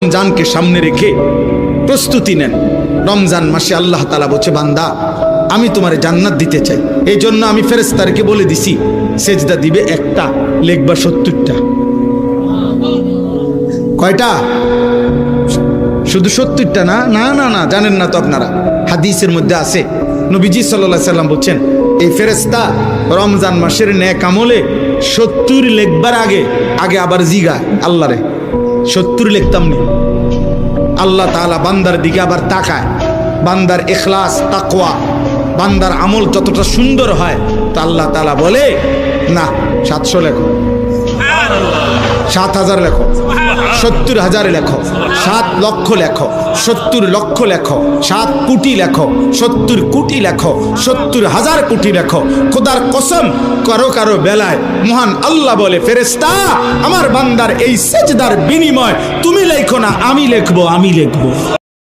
রমজানকে সামনে রেখে প্রস্তুতি নেন। রমজান মাসে আল্লাহ তাআলা বলছে, বান্দা আমি তোমারে জান্নাত দিতে চাই, এই জন্য আমি ফেরেশতাদেরকে বলে দিছি সেজদা দিবে একটা, লিখবা 70টা। কয়টা? শুধু 70টা না, না না না, জানেন না তো আপনারা। হাদিসের মধ্যে আছে, নবীজি সাল্লাল্লাহু আলাইহি সাল্লাম বলছেন, এই ফেরেশতা রমজান মাসের নেক আমলে 70 লিখবার আগে আবার জিগা আল্লাহরে 70 লিখতাম নি। আল্লাহ তাআলা বান্দার দিকে আবার তাকায়, বান্দার ইখলাস তাকওয়া, বান্দার আমল যতটা সুন্দর হয় তা আল্লাহ তাআলা বলে, না 700 লেখো, 7000 লেখো, 70,000 লেখো, 7 লক্ষ লেখো, 70 লক্ষ লেখো, 7 কোটি লেখো, 70 কোটি লেখো, 70,000 কোটি লেখো। খোদার কসম, কারো কারো বেলায় মহান আল্লাহ বলে, ফেরেশতা আমার বান্দার এই সেজদার বিনিময় তুমি লেখো না, আমি লিখবো।